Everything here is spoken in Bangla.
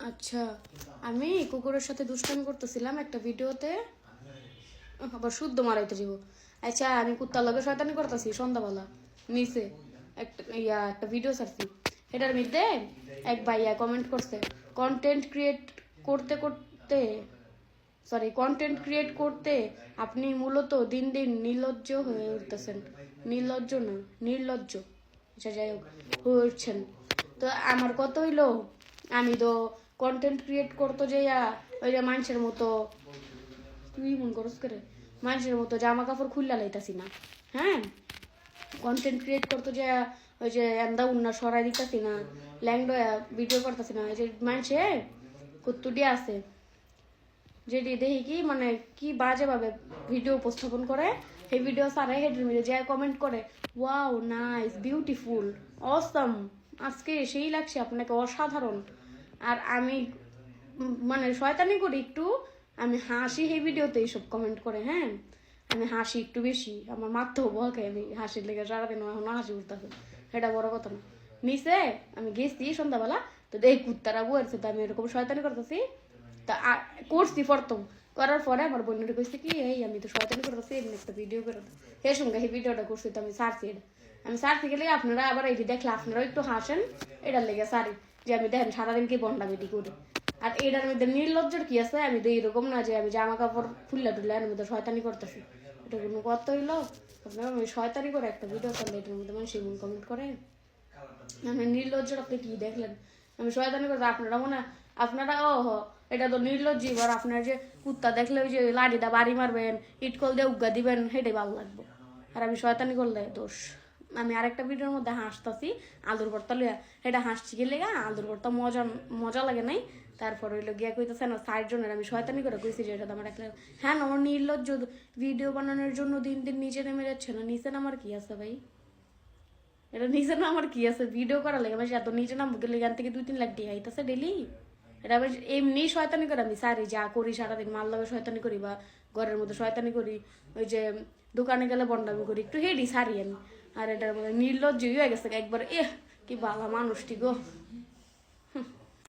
আচ্ছা, আমি কুকুরের সাথে দুষ্টামি করতেছিলাম একটা ভিডিওতে, আবার শুদ্ধ মারাইতে যাব। আচ্ছা, আমি কুত্তার লগে শয়তানি করতেছি সন্ধ্যাবেলা নিচে একটা ভিডিও ছাড়ছি। এটার মধ্যে এক ভাইয়া কমেন্ট করছে, কন্টেন্ট ক্রিয়েট করতে করতে কন্টেন্ট ক্রিয়েট করতে আপনি মূলত দিন দিন নির্লজ্জ হয়ে উঠতেছেন। নির্লজ্জ না, নির্লজ্জ। আচ্ছা, যাই হোক, হয়ে উঠছেন। তো আমার কত হইলো, আমি তো কন্টেন্ট ক্রিয়েট করতো যে ওই যে মানুষের মতো, তুই মন করস করে মানুষের মতো জামা কাপড় খুললা লাইতাছি না। হ্যাঁ, কন্টেন্ট ক্রিয়েট করতো যে ওই যে এন্দা উন্না সরাই দিতাছি না, ল্যাংডয়া ভিডিও করতেছি না। ওই যে মানুষে কুত্তুটি আছে যেটি দেখি কি মানে কি বাজেভাবে ভিডিও উপস্থাপন করে, সেই ভিডিও সারা হেডের মধ্যে যে কমেন্ট করে, ওয়াও নাইস, বিউটিফুল, অসম, আজকে সেই লাগছে আপনাকে, অসাধারণ। আর আমি মানে শয়তানি করি একটু, আমি হাসি সেই ভিডিওতে এইসব কমেন্ট করে। হ্যাঁ, আমি হাসি একটু বেশি, আমার মারতেও বকে, আমি হাসির লেগে সারাদিন এখনো হাসি উঠতেছে, সেটা বড় কথা না। নিচে আমি গেছি সন্ধ্যাবেলা, তো এই কুত্তারা বুয়ারছে, তো আমি এরকম শয়তানি করতেছি। তা করছি প্রথম, করার পরে আমার বোনের কইছে কি, এই আমি তো শয়তানি করতেছি, এমনি একটা ভিডিও করে এর সঙ্গে এই ভিডিওটা করছি। তো আমি সারছি, এটা আমি সারছি গেলে আপনারা আবার এটি দেখলে আপনারাও একটু হাসেন, এটার লেগে সারি যে আমি দেখেন সারাদিন কি বন্ডা বেটি করি। আর এটার মধ্যে নির্লজ্জর কি আছে, আমি তো এরকম না যে আমি জামা কাপড় খুললা টুললা এর মধ্যে শয়তানি করতেছি। এটা কোনো কথা হইলো? আপনারা আমি শয়তানি করে একটা ভিডিও করলে এটার মধ্যে মানুষ এমন কমেন্ট করে। আমি নির্লজ্জর, আপনি কি দেখলেন আমি শয়তানি করতে? আপনারা মনে আপনারা এটা তো নির্লজ্জি। এবার আপনার যে কুত্তা দেখলে ওই যে লাঠিটা বাড়ি মারবেন, ইটকল দিয়ে উগা দিবেন, সেটাই ভালো লাগবে। আর আমি শয়তানি করলে দোষ। আমি আরেকটা ভিডিওর মধ্যে হাসতাছি আলুর ভর্তা লইয়া, সেটা হাসছি গেলে আলুর ভর্তা মজা মজা লাগে নাই। তারপর হইলো গিয়া কইতেছে না 60 জনের, আমি শয়তানি করে কইছি যে এটা তো আমার একটা। হ্যাঁ, আমার নির্লজ্জ ভিডিও বানানোর জন্য দিন দিন নিচে নেমে যাচ্ছে না। নিচে নামার কি আছে ভাই? এটা নিচে নামার কি আছে? ভিডিও করা লাগে মানে এত নিচে নামবো গেলে এখান থেকে 2-3 লাখ টাকা আইতাছে ডেলি। এটা আবার এমনি শয়তানি করে আমি সারি যা করি সারাদিন, মাল লগে শয়তানি করি বা ঘরের মধ্যে শয়তানি করি, ওই যে দোকানে গেলে বন্ডামি করি, একটু হেডি সারি আমি। আর এটার মধ্যে নির্লজ্জ হয়ে গেছে একবার। কি বালা মানুষটি গো।